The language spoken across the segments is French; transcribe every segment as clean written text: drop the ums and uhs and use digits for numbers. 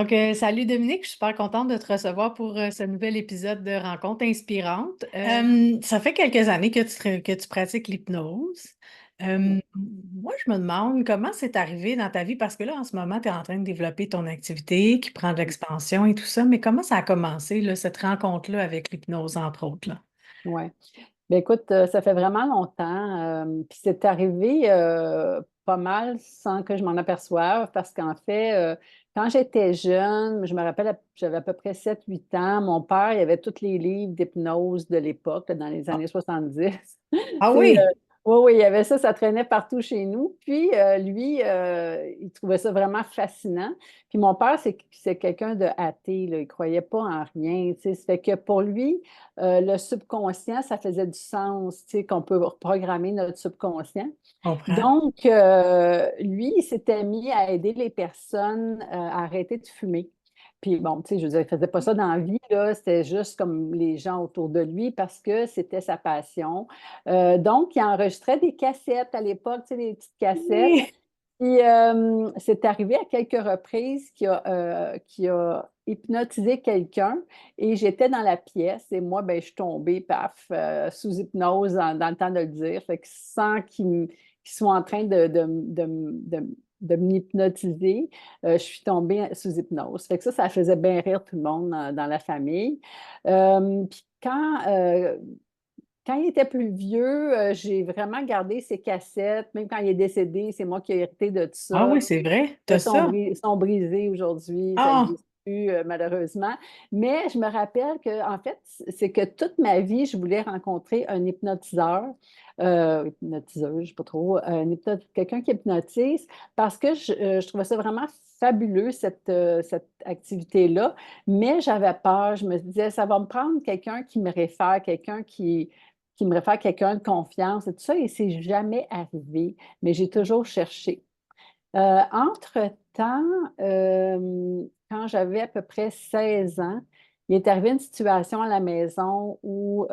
Donc, salut Dominique, je suis super contente de te recevoir pour ce nouvel épisode de Rencontres inspirantes. Ça fait quelques années que tu pratiques l'hypnose. Moi, je me demande comment c'est arrivé dans ta vie, parce que là, en ce moment, tu es en train de développer ton activité qui prend de l'expansion et tout ça, mais comment ça a commencé, là, cette rencontre-là avec l'hypnose, entre autres, là? Oui. Ben écoute, ça fait vraiment longtemps. Puis c'est arrivé pas mal sans que je m'en aperçoive parce qu'en fait, quand j'étais jeune, je me rappelle, j'avais à peu près 7 8 ans, mon père, il avait tous les livres d'hypnose de l'époque, là, dans les Ah, années 70. ah C'est, oui, oui, oui, il y avait ça, ça traînait partout chez nous. Puis lui, il trouvait ça vraiment fascinant. Puis mon père, c'est quelqu'un de athée, là, il croyait pas en rien, tu sais. Ça fait que pour lui, le subconscient, ça faisait du sens, tu sais, qu'on peut reprogrammer notre subconscient. je comprends. Donc, lui, il s'était mis à aider les personnes à arrêter de fumer. Puis bon, tu sais, je veux dire, il ne faisait pas ça dans la vie, là, c'était juste comme les gens autour de lui parce que c'était sa passion. Donc, il enregistrait des cassettes à l'époque, tu sais, des petites cassettes. Oui. Puis, c'est arrivé à quelques reprises qu'il a hypnotisé quelqu'un et j'étais dans la pièce et moi, ben, je suis tombée, paf, sous hypnose dans le temps de le dire. Fait que sans qu'il soit en train de m'hypnotiser, je suis tombée sous hypnose. Fait que ça faisait bien rire tout le monde dans la famille. Puis quand il était plus vieux, j'ai vraiment gardé ses cassettes. Même quand il est décédé, c'est moi qui ai hérité de tout Ah ça. oui, c'est vrai, t'as Elles sont, ça. sont brisées aujourd'hui, ça Ah, n'existe plus, malheureusement. Mais je me rappelle que, en fait, c'est que toute ma vie, je voulais rencontrer un hypnotiseur, hypnotiseur, je ne sais pas trop, quelqu'un qui hypnotise, parce que je trouvais ça vraiment fabuleux, cette activité-là. Mais j'avais peur, je me disais, ça va me prendre quelqu'un qui me réfère, quelqu'un qui me réfère quelqu'un de confiance et tout ça, et c'est jamais arrivé, mais j'ai toujours cherché. Entre-temps, quand j'avais à peu près 16 ans, il est arrivé une situation à la maison où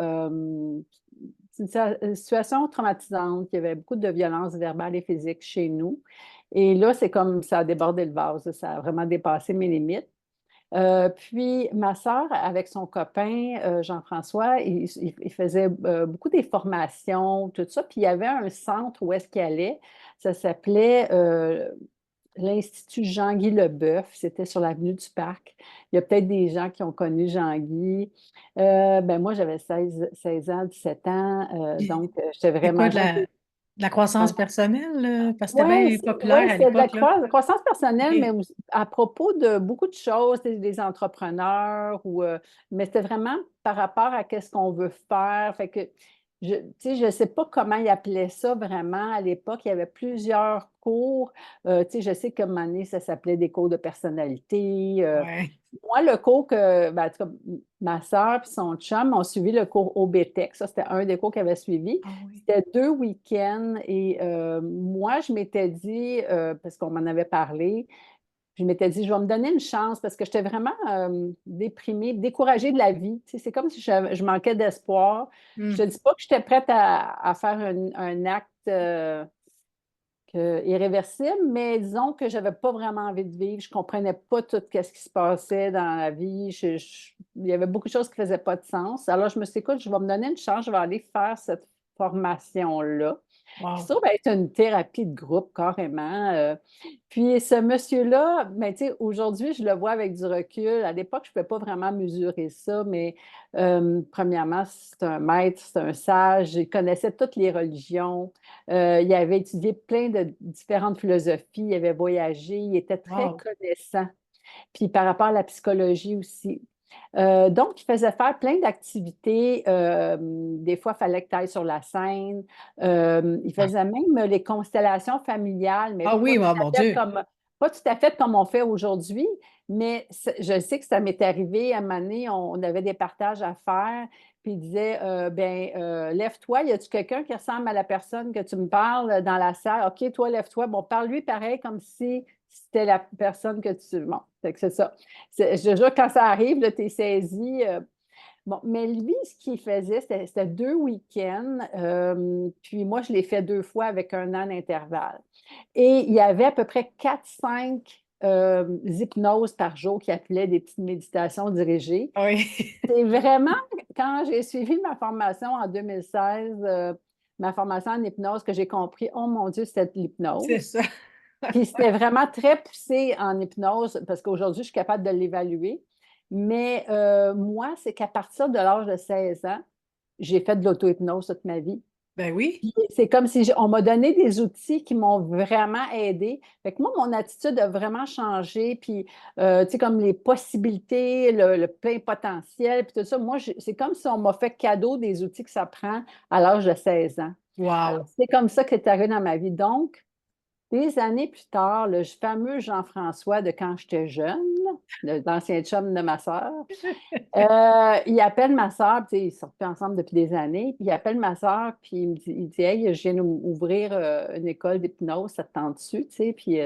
c'est une situation traumatisante. Il y avait beaucoup de violence verbale et physique chez nous. Et là, c'est comme ça a débordé le vase. Ça a vraiment dépassé mes limites. Puis ma sœur, avec son copain Jean-François, il faisait beaucoup des formations, tout ça. Puis il y avait un centre où est-ce qu'il allait. Ça s'appelait l'Institut Jean-Guy Leboeuf. C'était sur l'avenue du Parc. Il y a peut-être des gens qui ont connu Jean-Guy. Ben moi, j'avais 16 ans, 17 ans. Donc, j'étais c'est quoi vraiment de jeune. la croissance personnelle, parce que c'était Oui, bien ouais, populaire à c'est de l'époque, là. la croissance personnelle, mais OK. aussi à propos de beaucoup de choses, des entrepreneurs, mais c'était vraiment par rapport à qu'est-ce qu'on veut faire. Fait que, tu sais, je ne sais pas comment ils appelaient ça vraiment à l'époque. Il y avait plusieurs cours. Tu sais, je sais qu'à un moment donné, ça s'appelait des cours de personnalité. Ouais. Moi, le cours que, ben, en tout cas, ma soeur et son chum ont suivi le cours OBTEC. Ça, c'était un des cours qu'ils avaient suivi. Ah oui. C'était 2 week-ends et moi, je m'étais dit, parce qu'on m'en avait parlé, je m'étais dit, je vais me donner une chance parce que j'étais vraiment déprimée, découragée de la vie. Tu sais, c'est comme si je manquais d'espoir. Je Hmm. te dis pas que j'étais prête à faire un acte irréversible, mais disons que j'avais pas vraiment envie de vivre. Je comprenais pas tout ce qui se passait dans la vie. Il y avait beaucoup de choses qui faisaient pas de sens. Alors, je me suis dit, écoute, je vais me donner une chance, je vais aller faire cette formation-là qui se Wow. trouve être une thérapie de groupe carrément. Puis ce monsieur-là, ben, tu sais, aujourd'hui, je le vois avec du recul. À l'époque, je ne pouvais pas vraiment mesurer ça, mais premièrement, c'est un maître, c'est un sage, il connaissait toutes les religions. Il avait étudié plein de différentes philosophies, il avait voyagé, il était très Wow. connaissant. Puis par rapport à la psychologie aussi. Donc, il faisait faire plein d'activités. Des fois, il fallait que tu ailles sur la scène. Il Ah, faisait même les constellations familiales, mais ah oui, oh, mon Dieu. pas tout à fait comme on fait aujourd'hui. Mais je sais que ça m'est arrivé à un moment donné, on avait des partages à faire. Puis il disait, ben, lève-toi, y a-tu quelqu'un qui ressemble à la personne que tu me parles dans la salle? OK, toi, lève-toi. Bon, parle-lui pareil comme si c'était la personne que tu. Bon, fait que c'est ça. Je jure, quand ça arrive, tu es saisi. Bon, mais lui, ce qu'il faisait, c'était 2 week-ends. Puis moi, je l'ai fait 2 fois avec 1 an d'intervalle. Et il y avait à peu près 4, 5 hypnoses par jour qui appelaient des petites méditations dirigées. Oui, C'est vraiment quand j'ai suivi ma formation en 2016, ma formation en hypnose, que j'ai compris, oh mon Dieu, c'est de c'est l'hypnose. ça. Puis c'était vraiment très poussé en hypnose parce qu'aujourd'hui, je suis capable de l'évaluer. Mais moi, c'est qu'à partir de l'âge de 16 ans, j'ai fait de l'auto-hypnose toute ma vie. Ben oui. Puis c'est comme si on m'a donné des outils qui m'ont vraiment aidé. Fait que moi, mon attitude a vraiment changé. Puis, tu sais, comme les possibilités, le plein potentiel, puis tout ça. Moi, c'est comme si on m'a fait cadeau des outils que ça prend à l'âge de 16 ans. Alors, Wow. c'est comme ça que c'est arrivé dans ma vie. Donc, des années plus tard, le fameux Jean-François de quand j'étais jeune, l'ancien chum de ma sœur, il appelle ma sœur, puis ils sortent plus ensemble depuis des années, puis il appelle ma sœur, puis il dit Hey, je viens d'ouvrir une école d'hypnose, ça te tente-tu? Tu sais, puis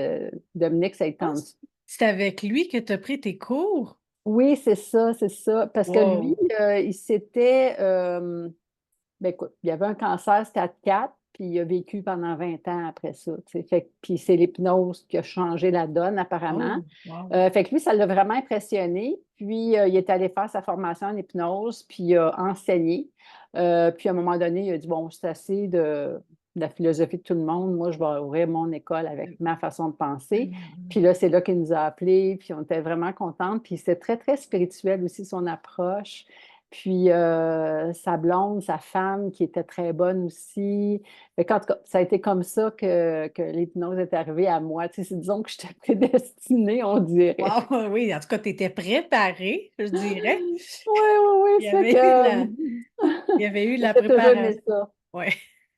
Dominique, ça te Ah, tente-tu? c'est avec lui que tu as pris tes cours? Oui, c'est ça, c'est ça. Parce que lui, Wow. il s'était. Ben écoute, il avait un cancer stade 4, puis il a vécu pendant 20 ans après ça. Tu sais. Puis c'est l'hypnose qui a changé la donne, apparemment. Oh, wow. Fait que lui, ça l'a vraiment impressionné. Puis il est allé faire sa formation en hypnose, puis il a enseigné. Puis à un moment donné, il a dit, bon, c'est assez de la philosophie de tout le monde. Moi, je vais ouvrir mon école avec ma façon de penser. Puis là, c'est là qu'il nous a appelés, puis on était vraiment contents. Puis c'est très, très spirituel aussi, son approche. Puis sa blonde, sa femme, qui était très bonne aussi. Fait qu'en tout cas, ça a été comme ça que l'hypnose est arrivée à moi. Tu sais, disons que j'étais prédestinée, on dirait. Wow, oui, en tout cas, tu étais préparée, je dirais. Oui, oui, oui, Il y c'est avait eu de la, que il y avait eu de la j'ai toujours aimé préparation. ça. Oui.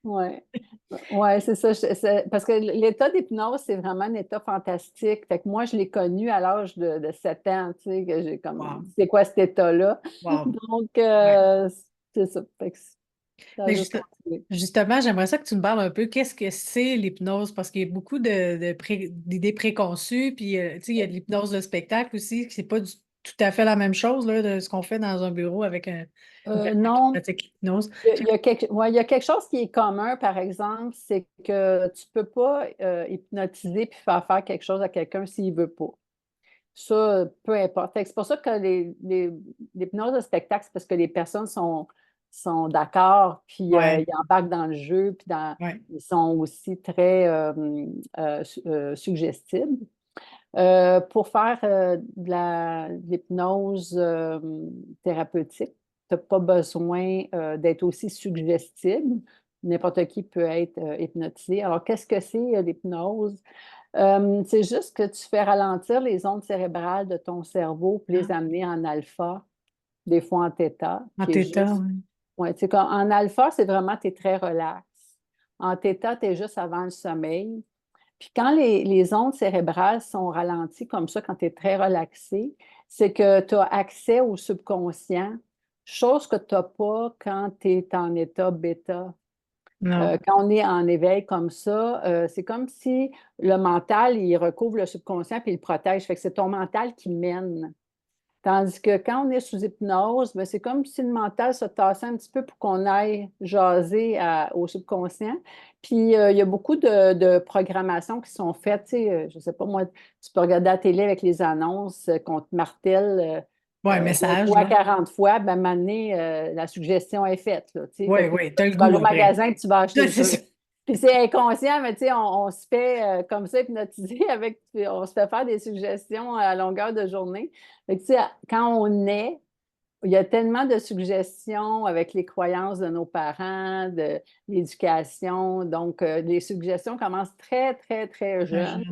Oui. Ouais, c'est ça. Parce que l'état d'hypnose, c'est vraiment un état fantastique. Fait que moi, je l'ai connu à l'âge de 7 ans, tu sais, que j'ai comme, Wow. c'est quoi cet état-là? Wow. Donc, Ouais. c'est ça. Fait que ça a Mais juste continué. justement, j'aimerais ça que tu me parles un peu, qu'est-ce que c'est l'hypnose? Parce qu'il y a beaucoup d'idées préconçues, puis tu sais, il y a de l'hypnose de spectacle aussi, que c'est pas tout à fait la même chose là, de ce qu'on fait dans un bureau avec quelqu'un qui Non, pratique l'hypnose. il y a quelque chose qui est commun, par exemple, c'est que tu ne peux pas hypnotiser puis faire quelque chose à quelqu'un s'il ne veut pas. Ça, peu importe. Fait que c'est pour ça que l'hypnose de spectacle, c'est parce que les personnes sont d'accord, puis Ouais, ils embarquent dans le jeu, puis ouais. ils sont aussi très suggestibles. Pour faire de l'hypnose thérapeutique, tu n'as pas besoin d'être aussi suggestible. N'importe qui peut être hypnotisé. Alors, qu'est-ce que c'est l'hypnose? C'est juste que tu fais ralentir les ondes cérébrales de ton cerveau pour les Ah, amener en alpha, des fois en theta, en qui est theta, juste. ouais. Ouais, tu sais, en alpha, c'est vraiment, tu es très relax. En theta, tu es juste avant le sommeil. Puis quand les ondes cérébrales sont ralenties comme ça, quand tu es très relaxé, c'est que tu as accès au subconscient, chose que tu n'as pas quand tu es en état bêta. Non. Quand on est en éveil comme ça, c'est comme si le mental, il recouvre le subconscient puis il le protège. Fait que c'est ton mental qui mène. Tandis que quand on est sous hypnose, ben, c'est comme si le mental se tassait un petit peu pour qu'on aille jaser au subconscient. Puis il y a beaucoup de programmations qui sont faites. Tu sais, je ne sais pas, moi, tu peux regarder à la télé avec les annonces qu'on te martèle Ouais, 20 message, fois, là. 40 fois, ben, à un moment donné, la suggestion est faite. Là, tu sais. Oui, Fait que là, oui, t'as le tu vas aller goût au après. magasin, tu vas acheter Là, le c'est ça. truc. Puis c'est inconscient, mais tu sais, on se fait comme ça hypnotiser avec, puis on se fait faire des suggestions à longueur de journée. Fait que, tu sais, quand on est, il y a tellement de suggestions avec les croyances de nos parents, de l'éducation. Donc, les suggestions commencent très, très, très Très jeunes.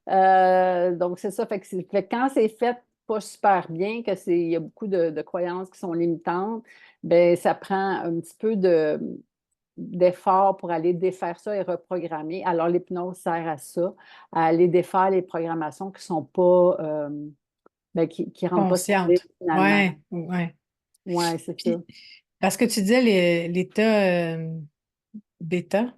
jeune. Donc, c'est ça. Fait que quand c'est fait pas super bien, il y a beaucoup de croyances qui sont limitantes, ben ça prend un petit peu d'effort pour aller défaire ça et reprogrammer. Alors, l'hypnose sert à ça, à aller défaire les programmations qui sont pas, ben, qui rendent pas service Consciente. finalement. Ouais, ouais. Oui, c'est ça. Puis, parce que tu disais l'état bêta,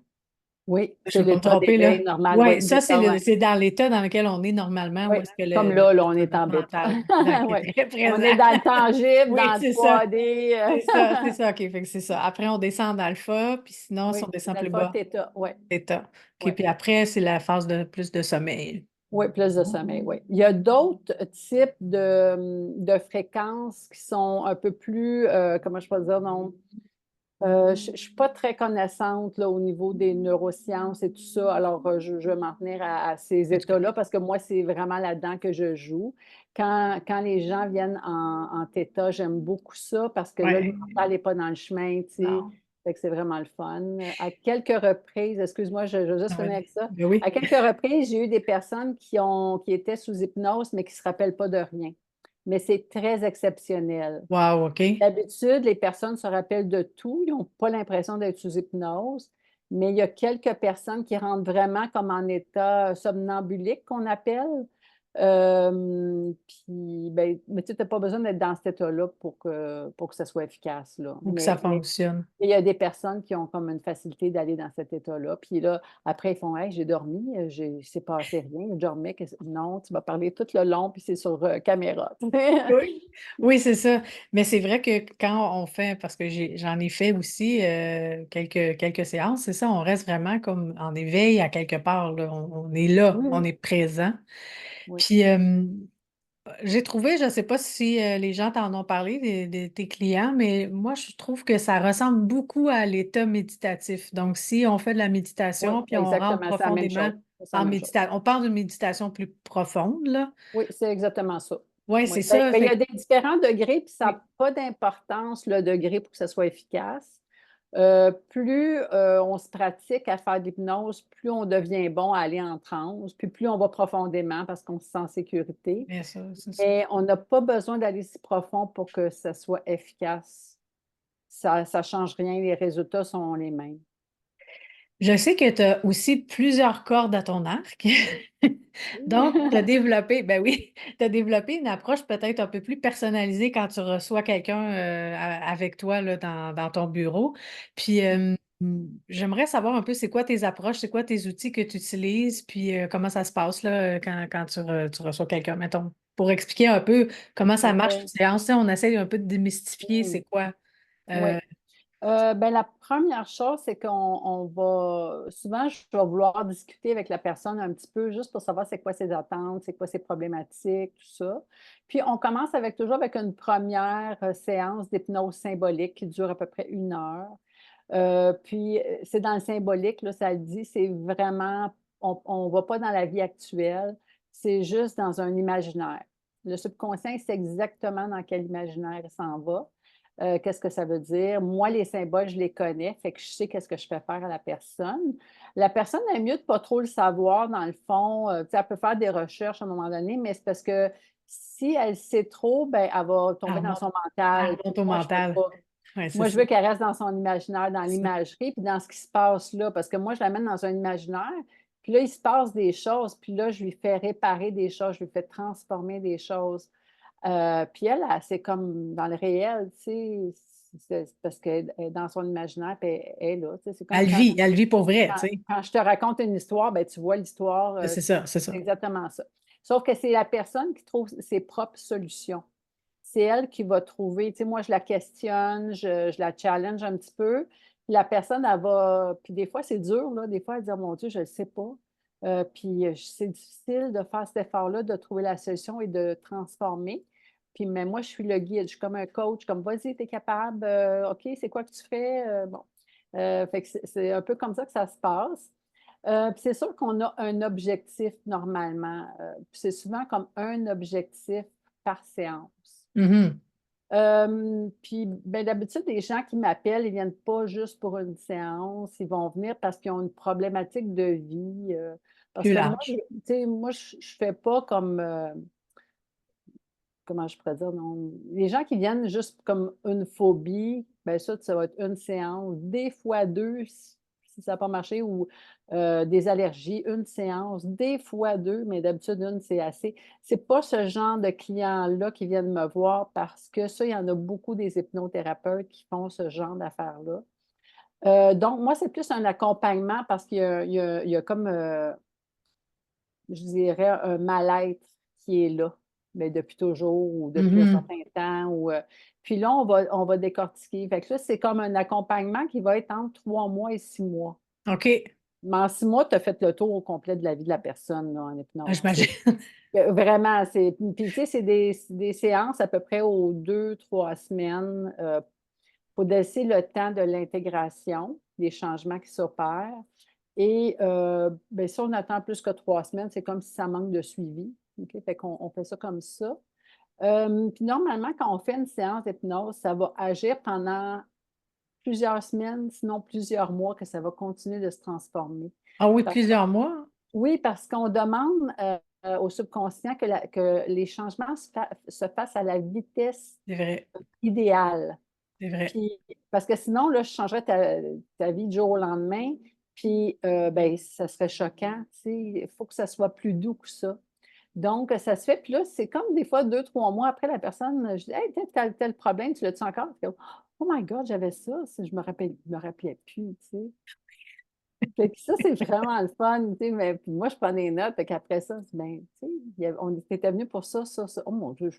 Oui, je c'est ne veux pas me l'état tromper, là. d'éveil normal. Oui, Oui, ça, bêta, ouais. c'est dans l'état dans lequel on est normalement, Oui, où est-ce que comme là, on est notre en bêta. mental qui Oui. est très On présent. est dans le tangible, Oui, dans le c'est ça. 3D. C'est ça, c'est ça. OK, fait que c'est ça. Après, on descend d'alpha, puis sinon, si Oui, on descend plus l'alpha, bas, theta. Oui, θ. OK, oui. puis après, c'est la phase de plus de sommeil. Oui, plus de sommeil, oui. Il y a d'autres types de fréquences qui sont un peu plus, comment je peux dire, non, je ne suis pas très connaissante là, au niveau des neurosciences et tout ça, alors je vais m'en tenir à ces états-là parce que moi, c'est vraiment là-dedans que je joue. Quand les gens viennent en θ, j'aime beaucoup ça parce que là, le Ouais, mental n'est pas dans le chemin, tu sais. non. Fait que c'est vraiment le fun. À quelques reprises, excuse-moi, je vais juste Ah finir ouais. avec ça. Ben oui. À quelques reprises, j'ai eu des personnes qui étaient sous hypnose, mais qui ne se rappellent pas de rien. Mais c'est très exceptionnel. Wow, OK. D'habitude, les personnes se rappellent de tout. Ils n'ont pas l'impression d'être sous hypnose, mais il y a quelques personnes qui rentrent vraiment comme en état somnambulique, qu'on appelle. Puis, ben, mais tu n'as pas besoin d'être dans cet état-là pour que ça soit efficace, là. Ou que ça fonctionne. Il y a des personnes qui ont comme une facilité d'aller dans cet état-là. Puis là, après, ils font hey, j'ai dormi, c'est passé rien, je dormais. Non, tu vas parler tout le long, puis c'est sur caméra. Oui, oui, c'est ça. Mais c'est vrai que quand on fait, parce que j'en ai fait aussi quelques séances, c'est ça, on reste vraiment comme en éveil à quelque part, là. On est là, Oui, on oui, est présent. oui. Puis j'ai trouvé, je ne sais pas si les gens t'en ont parlé, de tes clients, mais moi, je trouve que ça ressemble beaucoup à l'état méditatif. Donc, si on fait de la Oui, méditation, puis on rentre exactement, c'est la même profondément chose. C'est la en même chose. méditation, on parle d'une méditation plus profonde, là. Oui, c'est exactement ça. Oui, Oui. c'est Ben, ça. ben, il y a Fait, des différents degrés, puis ça oui. n'a pas d'importance, le degré, pour que ça soit efficace. Plus on se pratique à faire de l'hypnose, plus on devient bon à aller en transe, puis plus on va profondément parce qu'on se sent en sécurité. Bien sûr, c'est ça. Mais on n'a pas besoin d'aller si profond pour que ça soit efficace. Ça ne change rien, les résultats sont les mêmes. Je sais que tu as aussi plusieurs cordes à ton arc. Donc, tu as développé, ben oui, tu as développé une approche peut-être un peu plus personnalisée quand tu reçois quelqu'un avec toi là, dans ton bureau. Puis, j'aimerais savoir un peu c'est quoi tes approches, c'est quoi tes outils que tu utilises, puis comment ça se passe là, quand tu reçois quelqu'un, mettons, pour expliquer un peu comment ça marche une Oui. séance. Tu sais, on essaie un peu de démystifier c'est quoi. Oui. euh, Ben, la première chose, c'est qu'on va souvent, je vais vouloir discuter avec la personne un petit peu juste pour savoir c'est quoi ses attentes, c'est quoi ses problématiques, tout ça. Puis on commence toujours avec une première séance d'hypnose symbolique qui dure à peu près 1 heure. Puis c'est dans le symbolique, là, ça le dit, c'est vraiment, on ne va pas dans la vie actuelle, c'est juste dans un imaginaire. Le subconscient, il sait exactement dans quel imaginaire il s'en va. Qu'est-ce que ça veut dire? Moi, les symboles, je les connais, fait que je sais qu'est-ce que je fais faire à la personne. La personne est mieux de ne pas trop le savoir, dans le fond. Tu sais, elle peut faire des recherches à un moment donné, mais c'est parce que si elle sait trop, ben, elle va elle tomber dans remonte, son elle mental. Puis remonte au moi, je ne veux mental. pas. Oui, c'est Moi, je ça. veux qu'elle reste dans son imaginaire, dans C'est ça. l'imagerie, puis dans ce qui se passe là. Parce que moi, je l'amène dans un imaginaire, puis là, il se passe des choses, puis là, je lui fais réparer des choses, je lui fais transformer des choses. Puis c'est comme dans le réel, tu sais, c'est parce qu'elle est dans son imaginaire, puis elle est là. Tu sais, c'est comme Elle vit pour vrai, tu sais. quand je te raconte une histoire, ben, tu vois l'histoire, C'est ça, c'est c'est ça. exactement ça. Sauf que c'est la personne qui trouve ses propres solutions. C'est elle qui va trouver, tu sais, moi, je la questionne, je la challenge un petit peu. Puis la personne, elle va, puis des fois, c'est dur, là. Des fois, elle dit, oh, mon Dieu, je ne le sais pas. Puis c'est difficile de faire cet effort-là, de trouver la solution et de transformer. Puis, mais moi, je suis le guide, je suis comme un coach, comme vas-y, tu es capable, OK, c'est quoi que tu fais? Bon. Fait que c'est un peu comme ça que ça se passe. Puis c'est sûr qu'on a un objectif normalement. Puis c'est souvent comme un objectif par séance. Mhm. Puis ben, d'habitude, les gens qui m'appellent, ils ne viennent pas juste pour une séance, ils vont venir parce qu'ils ont une problématique de vie. Parce Plus que moi, large. tu sais, moi, je ne fais pas comme, comment je pourrais dire, non. Les gens qui viennent juste comme une phobie, ben ça va être une séance, des fois deux, si ça n'a pas marché, ou des allergies, une séance, des fois deux, mais d'habitude, une, c'est assez. C'est pas ce genre de clients-là qui viennent me voir parce que ça, il y en a beaucoup des hypnothérapeutes qui font ce genre d'affaires-là. Donc, moi, c'est plus un accompagnement parce qu'il y a comme, je dirais, un mal-être qui est là, mais depuis toujours ou depuis un Mhm. certain temps. Puis là, on va décortiquer. Fait que là, c'est comme un accompagnement qui va être entre 3 mois et 6 mois. OK. Mais en 6 mois, tu as fait le tour au complet de la vie de la personne, là, en Ah, hypnose. j'imagine. Vraiment, puis tu sais, c'est des séances à peu près aux 2, 3 semaines. Faut laisser le temps de l'intégration, des changements qui s'opèrent. Et ben, si on attend plus que 3 semaines, c'est comme si ça manque de suivi. OK? Fait qu'on on fait ça comme ça. Puis normalement, quand on fait une séance d'hypnose, ça va agir pendant plusieurs semaines, sinon plusieurs mois, que ça va continuer de se transformer. Ah oui, Parce plusieurs mois? oui, parce qu'on demande au subconscient que les changements se fassent à la vitesse C'est vrai, idéale. c'est vrai. Puis, parce que sinon, là, je changerais ta vie du jour au lendemain, puis ben, ça serait choquant. Tu sais. Il faut que ça soit plus doux que ça. Donc, ça se fait. Puis là, c'est comme des fois 2, 3 mois après la personne, je dis, hey, tel problème, tu l'as-tu encore? Puis, oh my God, j'avais ça. Je me rappelais plus, tu sais. Fait que ça, c'est vraiment le fun, tu sais. Mais puis moi, je prends des notes. Fait qu'après ça, je dis, ben, tu sais, on était venu pour ça, ça, ça. Oh mon Dieu,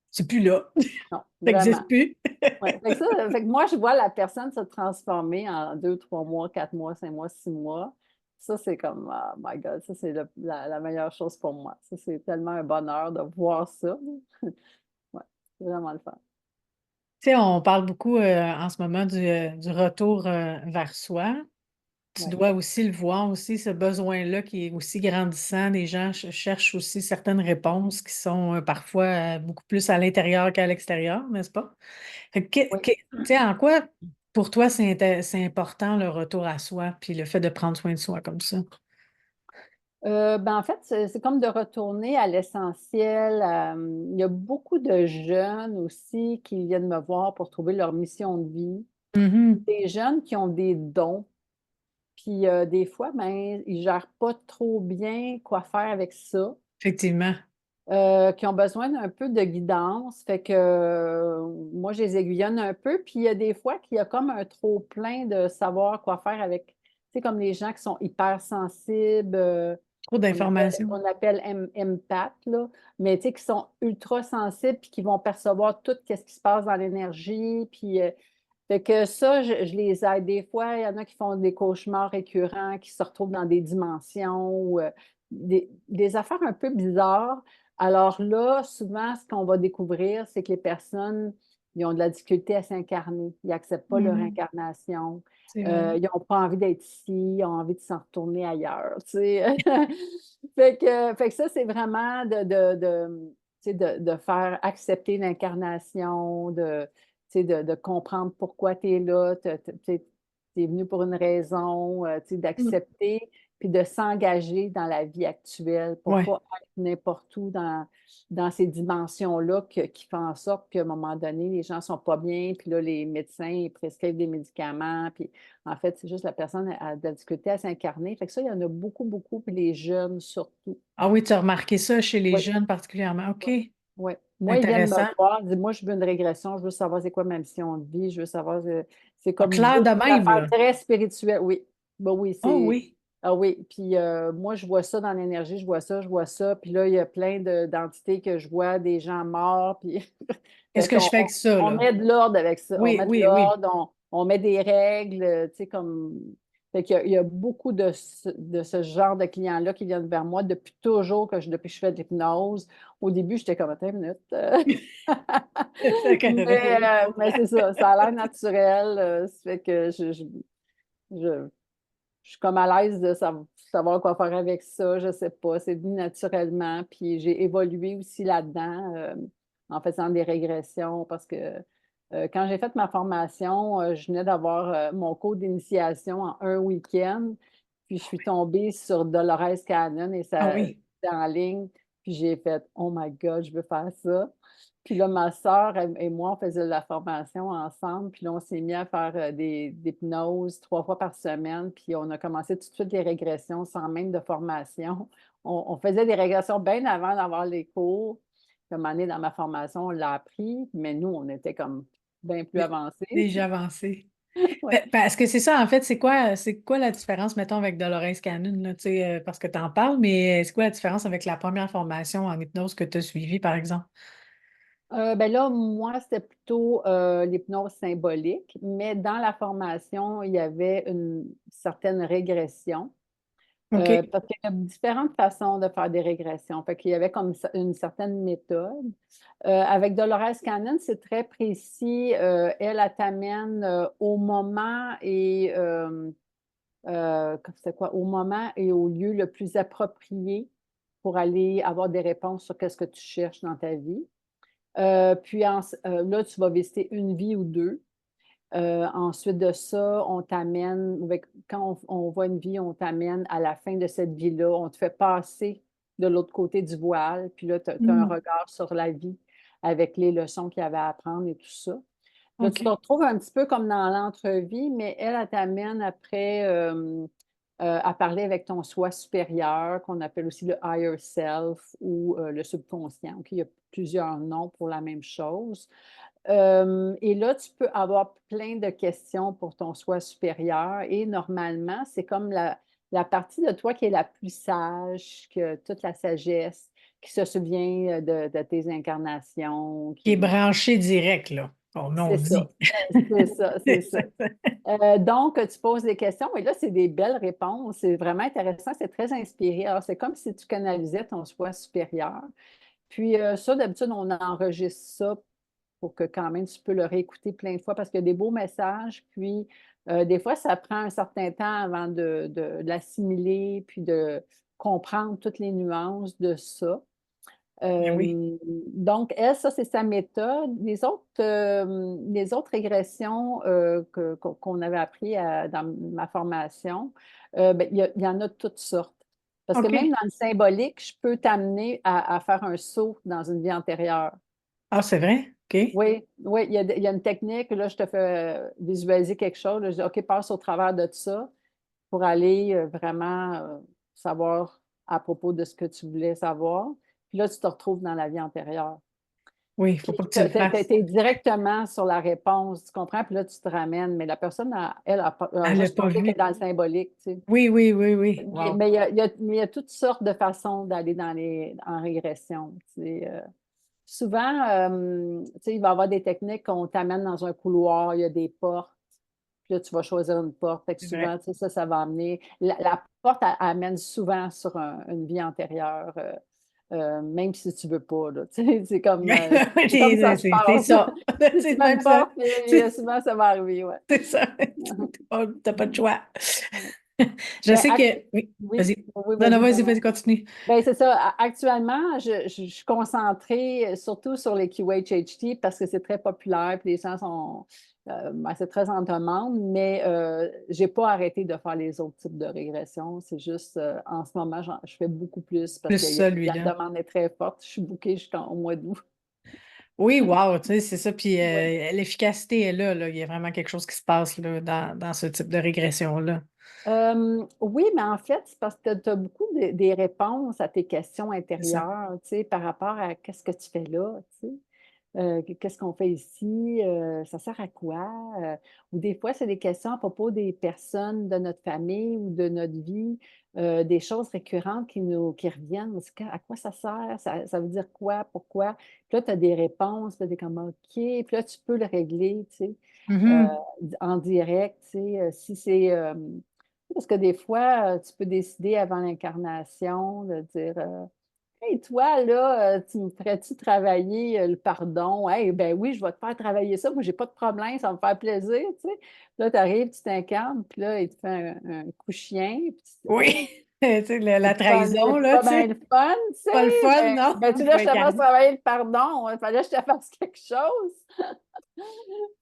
C'est plus là. non, Ça vraiment. n'existe plus. Ouais. Fait que moi, je vois la personne se transformer en 2, 3 mois, 4 mois, 5 mois, 6 mois. Ça, c'est comme, oh my God, ça, c'est la meilleure chose pour moi. Ça, c'est tellement un bonheur de voir ça. Ouais, c'est vraiment le fun. Tu sais, on parle beaucoup en ce moment du retour vers soi. Tu Ouais. dois aussi le voir, aussi ce besoin-là qui est aussi grandissant. Les gens cherchent aussi certaines réponses qui sont parfois beaucoup plus à l'intérieur qu'à l'extérieur, n'est-ce pas? Fait Oui. tu sais, en quoi, pour toi, c'est important le retour à soi, puis le fait de prendre soin de soi comme ça? Ben, en fait, c'est comme de retourner à l'essentiel. Il y a beaucoup de jeunes aussi qui viennent me voir pour trouver leur mission de vie. Mhm. Des jeunes qui ont des dons. Puis des fois, ben, ils gèrent pas trop bien quoi faire avec ça, Effectivement. qui ont besoin d'un peu de guidance. Fait que moi, je les aiguillonne un peu. Puis il y a des fois qu'il y a comme un trop-plein de savoir quoi faire avec, tu sais, comme les gens qui sont hypersensibles, Trop d'informations. on appelle empath, là, mais tu sais, qui sont ultra sensibles puis qui vont percevoir tout ce qui se passe dans l'énergie. Puis fait que ça, je les aide. Des fois, il y en a qui font des cauchemars récurrents, qui se retrouvent dans des dimensions ou des affaires un peu bizarres. Alors là, souvent, ce qu'on va découvrir, c'est que les personnes, ils ont de la difficulté à s'incarner. Ils n'acceptent pas leur Mhm. incarnation. C'est vrai. Ils n'ont pas envie d'être ici, ils ont envie de s'en retourner ailleurs. Tu sais. Fait que ça, c'est vraiment tu sais, de faire accepter l'incarnation, tu sais, de comprendre pourquoi tu es là, tu es venu pour une raison, tu sais, Mm. d'accepter, puis de s'engager dans la vie actuelle pour Ouais. pas être n'importe où dans ces dimensions-là qui font en sorte qu'à un moment donné, les gens sont pas bien, puis là, les médecins ils prescrivent des médicaments, puis en fait, c'est juste la personne a de la difficulté à s'incarner. Fait que ça, il y en a beaucoup, beaucoup, puis les jeunes surtout. Ah oui, tu as remarqué ça chez les Oui. jeunes particulièrement. OK. Ouais. Ouais. Moi, ils viennent me Intéressant. voir, ils disent, moi, je veux une régression, je veux savoir c'est quoi ma mission de vie, je veux savoir, c'est Ah, comme clair de beaucoup même, d'affaires là. très spirituelles. Oui, ben oui, Oh c'est, oui. ah oui, puis moi, je vois ça dans l'énergie, je vois ça, puis là, il y a plein d'entités que je vois, des gens morts, puis Qu'est-ce fait que je qu'on fais avec ça, on là? met de l'ordre avec ça, on Oui, met de oui, oui. l'ordre, on met des règles, tu sais, comme, fait qu'il y a beaucoup de ce genre de clients-là qui viennent vers moi depuis toujours, depuis que je fais de l'hypnose. Au début, j'étais comme, attends une minute. Oui, je Mais comprends. c'est ça, ça a l'air naturel. Ça fait que je- je suis comme à l'aise de savoir quoi faire avec ça. Je sais pas, c'est venu naturellement. Puis j'ai évolué aussi là-dedans en faisant des régressions parce que quand j'ai fait ma formation, je venais d'avoir mon cours d'initiation en un week-end. Puis je suis tombée sur Dolores Cannon et Ah ça oui. c'était en ligne. Puis j'ai fait Oh my God, je veux faire ça. Puis là, ma sœur et moi, on faisait la formation ensemble. Puis là, on s'est mis à faire des hypnoses 3 fois par semaine. Puis on a commencé tout de suite les régressions sans même de formation. On faisait des régressions bien avant d'avoir les cours. Puis à un moment donné, dans ma formation, on l'a appris. Mais nous, on était comme bien plus Dé- avancés. Déjà avancé. Ouais. Parce que c'est ça, en fait, c'est quoi la différence, mettons, avec Dolores Cannon, là, tu sais, parce que tu en parles, mais c'est quoi la différence avec la première formation en hypnose que tu as suivie, par exemple? Ben là, moi, c'était plutôt l'hypnose symbolique, mais dans la formation, il y avait une certaine régression. OK. Parce qu'il y a différentes façons de faire des régressions. Fait qu'il y avait comme une certaine méthode. Avec Dolores Cannon, c'est très précis. Elle t'amène au moment et c'est quoi? Au moment et au lieu le plus approprié pour aller avoir des réponses sur qu'est-ce que tu cherches dans ta vie. Puis là, tu vas visiter une vie ou deux. Ensuite de ça, on t'amène, quand on voit une vie, on t'amène à la fin de cette vie-là, on te fait passer de l'autre côté du voile, puis là, tu as un Hmm. regard sur la vie avec les leçons qu'il y avait à apprendre et tout ça. Là, tu te OK. retrouves un petit peu comme dans l'entrevie, mais elle t'amène après à parler avec ton soi supérieur, qu'on appelle aussi le higher self ou le subconscient. OK? Il y a plusieurs noms pour la même chose. Et là, tu peux avoir plein de questions pour ton soi supérieur et normalement, c'est comme la partie de toi qui est la plus sage, que toute la sagesse, qui se souvient de tes incarnations, Qui est qui... branché direct, là, comme on C'est ça, dit. c'est ça, c'est C'est ça. ça. Donc, tu poses des questions et là, c'est des belles réponses. C'est vraiment intéressant, c'est très inspiré. Alors, c'est comme si tu canalisais ton soi supérieur. Puis ça, d'habitude, on enregistre ça pour que quand même tu peux le réécouter plein de fois parce qu'il y a des beaux messages. Puis des fois, ça prend un certain temps avant de l'assimiler puis de comprendre toutes les nuances de ça. Ben oui. Donc, elle, ça, c'est sa méthode. Les autres régressions qu'on avait appris dans ma formation, ben, il y en a de toutes sortes. Parce que même OK. dans le symbolique, je peux t'amener à faire un saut dans une vie antérieure. Ah, c'est vrai? OK. Oui, oui, il y a une technique. Là, je te fais visualiser quelque chose. Là, je dis, OK, passe au travers de ça pour aller vraiment savoir à propos de ce que tu voulais savoir. Puis là, tu te retrouves dans la vie antérieure. Oui, il ne Puis faut pas que tu tu le fasses. es directement sur la réponse, tu comprends? Puis là, tu te ramènes. Mais la personne, elle a Elle l'a juste pas pensé qu'elle est vu. dans le symbolique, tu sais. Oui, oui, oui, oui. Mais, Wow. mais il y a toutes sortes de façons d'aller en régression. Tu sais. Souvent, tu sais, il va y avoir des techniques qu'on t'amène dans un couloir, il y a des portes, puis là, tu vas choisir une porte. Fait que C'est vrai. souvent, tu sais, ça va amener. La porte, elle amène souvent sur une vie antérieure, même si tu veux pas, là. Tu sais, c'est comme ça se C'est passe. ça. Si tu C'est mets même une ça. porte, et C'est souvent, ça va arriver, ouais. c'est ça. T'as pas de choix. Je Ben, sais que. Oui, oui, vas-y. oui, Non, non, vas-y, vas-y, pardon. vas-y, continue. Ben, c'est ça. Actuellement, je suis concentrée surtout sur les QHHT parce que c'est très populaire puis les gens sont ben, c'est très en demande, mais j'ai pas arrêté de faire les autres types de régressions. C'est juste en ce moment, je fais beaucoup plus parce Plus que la celui-là. demande est très forte. Je suis bookée jusqu'au mois d'août. Oui, wow, tu sais, c'est ça. Puis Ouais. l'efficacité est là, là. Il y a vraiment quelque chose qui se passe là, dans ce type de régression-là. Oui, mais en fait, c'est parce que tu as beaucoup des réponses à tes questions C'est ça. intérieures, tu sais, par rapport à qu'est-ce que tu fais là, tu sais. Qu'est-ce qu'on fait ici? Ça sert à quoi? Ou des fois, c'est des questions à propos des personnes de notre famille ou de notre vie, des choses récurrentes qui reviennent. À quoi ça sert? Ça veut dire quoi? Pourquoi? Puis là, tu as des réponses, puis tu es comme OK. Puis là, tu peux le régler, tu sais, euh, Mhm. en direct, tu sais, si c'est. Parce que des fois, tu peux décider avant l'incarnation de dire. Hey, toi, là, tu me ferais-tu travailler le pardon? Hey, ben oui, je vais te faire travailler ça. Moi, j'ai pas de problème, ça va me faire plaisir, tu sais. Là, tu arrives, tu t'incarnes, puis là, il te fait un coup chien, puis Oui. Tu sais, la trahison, c'est là, pas tu bien sais. le fun, tu sais. Pas le fun, non? Ben, tu Il là, faut je te fasse incarner. travailler le pardon. Il fallait que je te fasse quelque chose.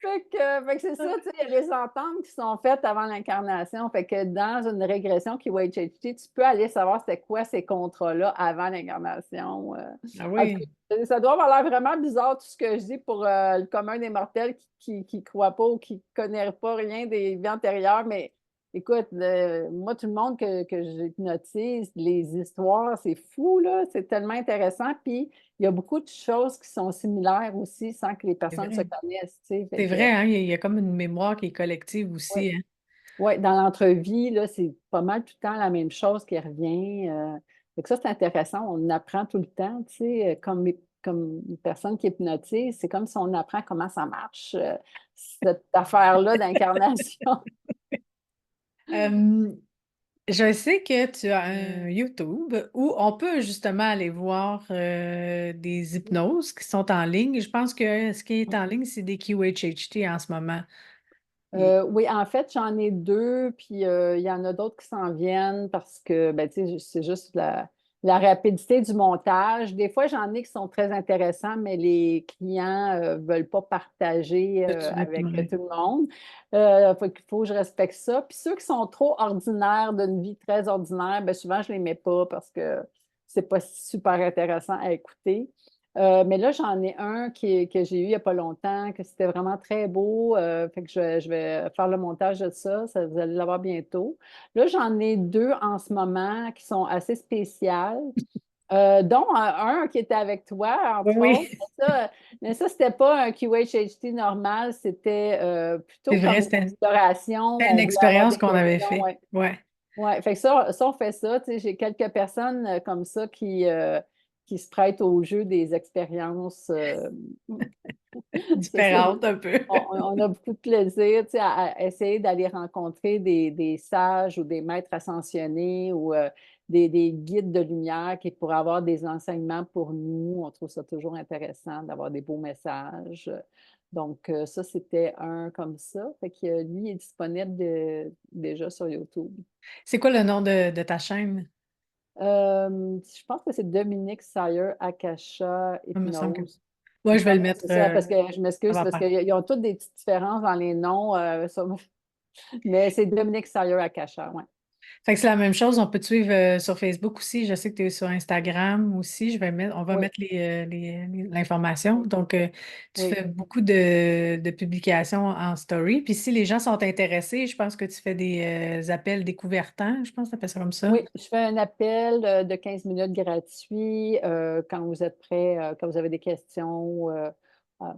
Fait que c'est ça, tu sais, il y a des ententes qui sont faites avant l'incarnation. Fait que dans une régression qui va être HHT, tu peux aller savoir c'était quoi ces contrats-là avant l'incarnation. Ah En tout oui. cas, ça doit avoir l'air vraiment bizarre tout ce que je dis pour le commun des mortels qui croient pas ou qui ne connaît pas rien des vies antérieures, mais écoute, moi, tout le monde que j'hypnotise, les histoires, c'est fou, là, c'est tellement intéressant. Puis, il y a beaucoup de choses qui sont similaires aussi sans que les C'est personnes se vrai. connaissent, tu sais. Fait C'est que, vrai, hein? Il y a comme une mémoire qui est collective ouais. aussi, hein? Ouais, dans l'entrevue, là, c'est pas mal tout le temps la même chose qui revient. Fait que ça, c'est intéressant. On apprend tout le temps, tu sais, comme comme une personne qui hypnotise, c'est comme si on apprend comment ça marche, cette affaire-là d'incarnation. Euh, je sais que tu as un YouTube où on peut justement aller voir des hypnoses qui sont en ligne. Je pense que ce qui est en ligne, c'est des QHHT en ce moment. Et Oui, en fait, j'en ai deux, puis il y en a d'autres qui s'en viennent parce que, ben, tu sais, c'est juste la rapidité du montage. Des fois, j'en ai qui sont très intéressants, mais les clients ne veulent pas partager avec ouais. tout le monde. Il faut que je respecte ça. Puis ceux qui sont trop ordinaires, d'une vie très ordinaire, ben, souvent, je ne les mets pas parce que c'est pas super intéressant à écouter. Mais là, j'en ai un que j'ai eu il n'y a pas longtemps, que c'était vraiment très beau. Fait que je vais faire le montage de ça. Vous allez l'avoir bientôt. Là, j'en ai deux en ce moment qui sont assez spéciales, dont un qui était avec toi, entre autres. Oui, Mais ça, c'était pas un QHHT normal, c'était c'est plutôt vrai, comme une exploration. c'était une On voulait avoir expérience des qu'on avait questions. fait. Ouais. Ouais, Ouais, fait que ça, on fait ça. Tu sais, j'ai quelques personnes comme ça qui se prêtent au jeu des expériences. Ça, différente un peu. on a beaucoup de plaisir, tu sais, à essayer d'aller rencontrer des sages ou des maîtres ascensionnés ou des guides de lumière qui pourraient avoir des enseignements pour nous. On trouve ça toujours intéressant d'avoir des beaux messages. Donc, ça, c'était un comme ça. Fait que lui est disponible déjà sur YouTube. C'est quoi le nom de ta chaîne? Je pense que c'est Dominique Sayer Akasha Il me semble que. Hypnose. Il Ouais, me je vais le semble que mettre. c'est ça, parce que je Ça m'excuse, va parce faire. qu'ils ont toutes des petites différences dans les noms, mais c'est Dominique Sayer Akasha, oui. Fait que c'est la même chose, on peut te suivre sur Facebook aussi. Je sais que tu es sur Instagram aussi. On va Oui, mettre l'information. Donc, tu oui. fais beaucoup de publications en story. Puis si les gens sont intéressés, je pense que tu fais des appels découvertants. Je pense que tu appelles ça comme ça. Oui, je fais un appel de 15 minutes gratuit quand vous êtes prêts, quand vous avez des questions,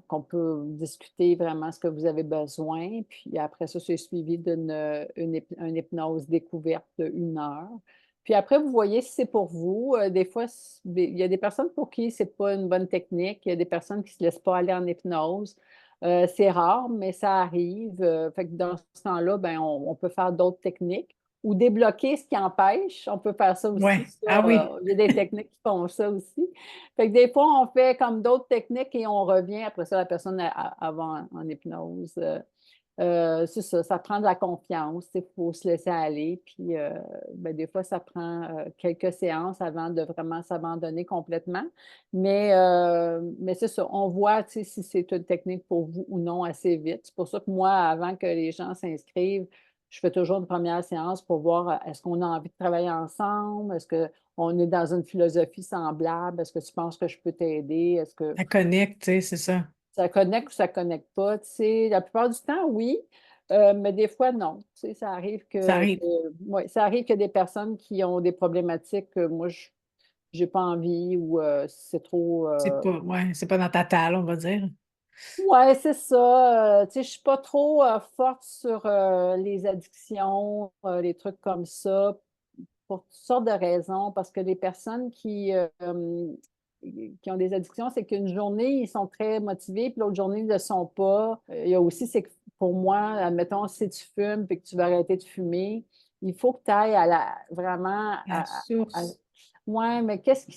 qu'on peut discuter vraiment ce que vous avez besoin. Puis après ça, c'est suivi une hypnose découverte d'1 heure. Puis après, vous voyez si c'est pour vous. Des fois, il y a des personnes pour qui c'est pas une bonne technique. Il y a des personnes qui ne se laissent pas aller en hypnose. C'est rare, mais ça arrive. Fait que dans ce temps-là, ben, on peut faire d'autres techniques ou débloquer ce qui empêche. On peut faire ça aussi. Ouais. Ah oui. Il y a des techniques qui font ça aussi. Fait que des fois, on fait comme d'autres techniques et on revient. Après ça, la personne va en hypnose. C'est ça, ça prend de la confiance. Il faut se laisser aller. Puis, ben, des fois, ça prend quelques séances avant de vraiment s'abandonner complètement. Mais c'est ça, on voit si c'est une technique pour vous ou non assez vite. C'est pour ça que moi, avant que les gens s'inscrivent, je fais toujours une première séance pour voir est-ce qu'on a envie de travailler ensemble? Est-ce qu'on est dans une philosophie semblable? Est-ce que tu penses que je peux t'aider? Est-ce que Ça connecte, tu sais, c'est ça. ça connecte ou ça ne connecte pas? Tu sais, la plupart du temps, oui, mais des fois, non. Tu sais, Ça arrive. ouais, ça arrive qu'il y a des personnes qui ont des problématiques que moi, je n'ai pas envie ou c'est trop. C'est pas dans ta talle, on va dire. Ouais, c'est ça. Tu sais, je suis pas trop forte sur les addictions, les trucs comme ça, pour toutes sortes de raisons, parce que les personnes qui ont des addictions, c'est qu'une journée, ils sont très motivés, puis l'autre journée, ils ne le sont pas. Il y a aussi, c'est que pour moi, admettons, si tu fumes et que tu vas arrêter de fumer, il faut que tu ailles vraiment La à- source. ouais, mais qu'est-ce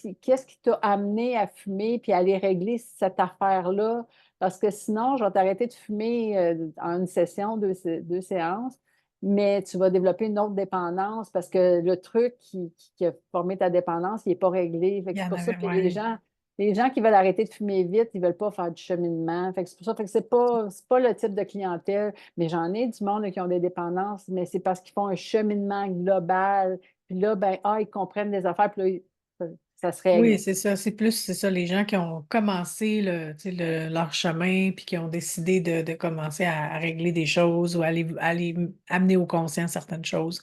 qui t'a amené à fumer puis à aller régler cette affaire-là? Parce que sinon, je vais t'arrêter de fumer en une session, deux séances, mais tu vas développer une autre dépendance parce que le truc qui a formé ta dépendance, il n'est pas réglé. Fait Il que y c'est en pour ça avait, que les ouais. gens, les gens qui veulent arrêter de fumer vite, ils ne veulent pas faire du cheminement. Fait que c'est pour ça. Fait que c'est pas le type de clientèle. Mais j'en ai du monde qui ont des dépendances, mais c'est parce qu'ils font un cheminement global. Puis là, ben, ils comprennent des affaires, puis là, ça se règle. Oui, c'est ça. C'est ça, les gens qui ont commencé tu sais, leur chemin, puis qui ont décidé de commencer à régler des choses ou aller amener au conscient certaines choses.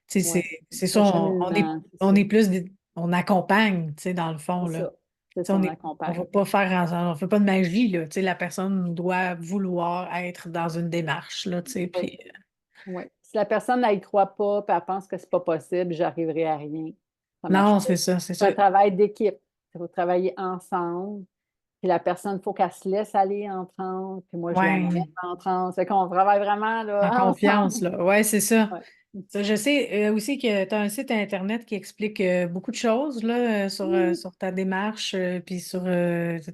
Tu sais, Oui. c'est ça, Le cheminement, c'est on ça. est plus, on accompagne, tu sais, dans le fond, C'est là. ça. C'est Tu sais, ça, on on accompagne. va pas faire, on fait pas de magie, là. Tu sais, la personne doit vouloir être dans une démarche, là, tu sais, Oui. puis Oui. Si la personne n'y croit pas, puis elle pense que c'est pas possible, j'arriverai à rien. Ça marche non, pas. c'est ça, c'est C'est ça. un travail d'équipe. Il faut travailler ensemble. Puis la personne, il faut qu'elle se laisse aller en transe, puis moi, je l'amène Ouais, en transe. Fait qu'on travaille vraiment en là, confiance, ensemble. là. Ouais, c'est ça. Ouais. Ça, je sais aussi que tu as un site Internet qui explique beaucoup de choses là, Oui, sur ta démarche, puis sur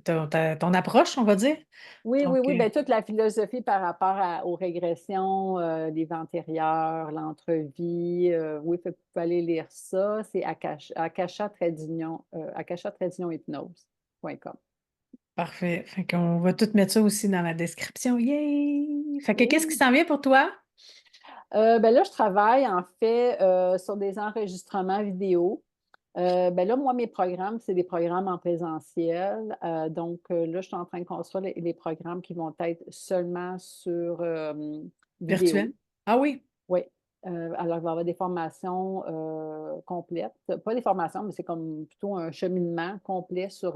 ton approche, on va dire. oui, oui, Donc, oui. Ben, toute la philosophie par rapport aux régressions, les vies antérieures, l'entrevie. Oui, fait que vous pouvez aller lire ça. C'est akasha-hypnose.com. parfait. Fait qu'on va tout mettre ça aussi dans la description. Yay! Fait que qu'est-ce qui Oui. s'en vient pour toi? Ben là, je travaille en fait sur des enregistrements vidéo. Ben là, moi, mes programmes, c'est des programmes en présentiel. Donc là, je suis en train de construire les programmes qui vont être seulement sur vidéo. Virtuel? Ah oui, Oui. Alors, il va y avoir des formations complètes. Pas des formations, mais c'est comme plutôt un cheminement complet sur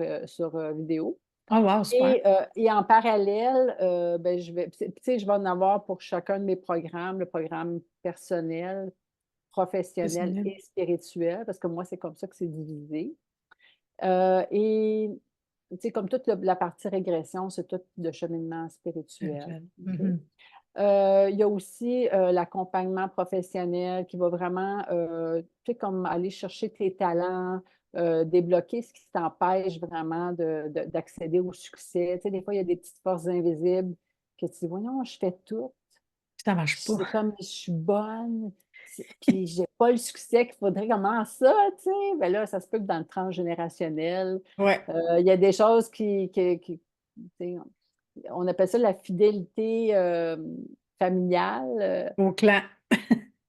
vidéo. oh wow, super. Et en parallèle, ben, tu sais, je vais en avoir pour chacun de mes programmes, le programme personnel, professionnel Personnel. et spirituel, parce que moi, c'est comme ça que c'est divisé. Et tu sais, comme toute la partie régression, c'est tout de cheminement spirituel. Virtuel. OK? Il y a aussi l'accompagnement professionnel qui va vraiment, tu sais, comme aller chercher tes talents, débloquer ce qui t'empêche vraiment d'accéder au succès. Tu sais, des fois, il y a des petites forces invisibles que tu dis, voyons, je fais tout. Ça marche pas. C'est comme je suis bonne, puis j'ai pas le succès qu'il faudrait. Comment ça, tu sais? Ben là, ça se peut que dans le transgénérationnel, Ouais, il y a des choses tu sais, on appelle ça la fidélité familiale au clan.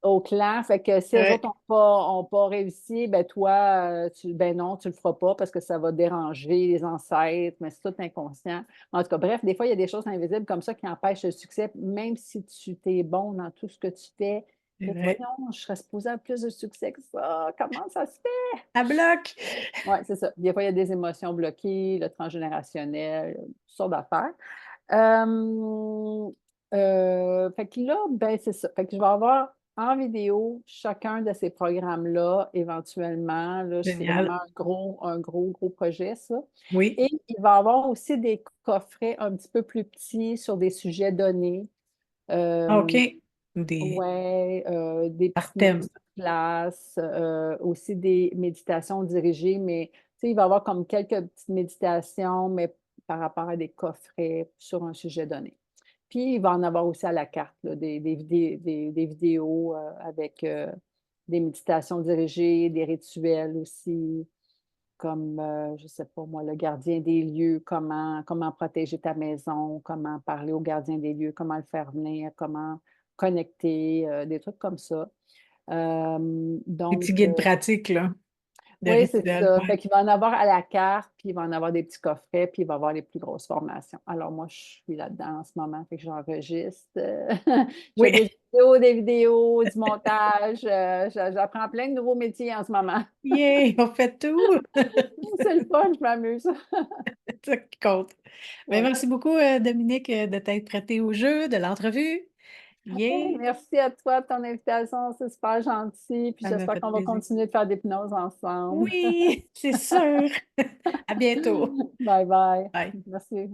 au clan. Fait que si les Ouais, autres ont pas réussi, ben toi, ben non, tu le feras pas parce que ça va déranger les ancêtres, mais c'est tout inconscient. En tout cas, bref, des fois, il y a des choses invisibles comme ça qui empêchent le succès, même si tu t'es bon dans tout ce que tu fais. c'est Fait que vrai. voyons, je serais supposée avoir plus de succès que ça. Comment ça se fait? À bloc. Oui, c'est ça. Des fois, il y a des émotions bloquées, le transgénérationnel, toutes sortes d'affaires. Fait que là, ben, c'est ça. Fait que je vais avoir en vidéo chacun de ces programmes-là, éventuellement. Là, c'est vraiment Génial. un gros projet, ça. Oui. Et il va y avoir aussi des coffrets un petit peu plus petits sur des sujets donnés. OK. Euh, Des Ouais, des par petites thème. masterclass, aussi des méditations dirigées, mais tu sais, il va y avoir comme quelques petites méditations, mais par rapport à des coffrets sur un sujet donné. Puis, il va en avoir aussi à la carte, là, des vidéos avec des méditations dirigées, des rituels aussi, comme, je ne sais pas moi, le gardien des lieux, comment protéger ta maison, comment parler au gardien des lieux, comment le faire venir, comment connecter, des trucs comme ça. Des petits Donc, guides pratiques, là, de oui, c'est rituels. ça. Ouais. Fait qu'il va en avoir à la carte, puis il va en avoir des petits coffrets, puis il va y avoir les plus grosses formations. Alors, moi, je suis là-dedans en ce moment, fait que j'enregistre. Je fais Oui. des vidéos, du montage. J'apprends plein de nouveaux métiers en ce moment. Yay, on fait tout. C'est le fun, je m'amuse. C'est ça qui compte. Ben, Ouais. merci beaucoup, Dominique, de t'être prêtée au jeu de l'entrevue. Hey, Yay, merci à toi de ton invitation, c'est super gentil. Puis ça m'a j'espère fait qu'on va plaisir. continuer de faire d'hypnose ensemble. Oui, c'est sûr. À bientôt. Bye bye. Bye. Merci.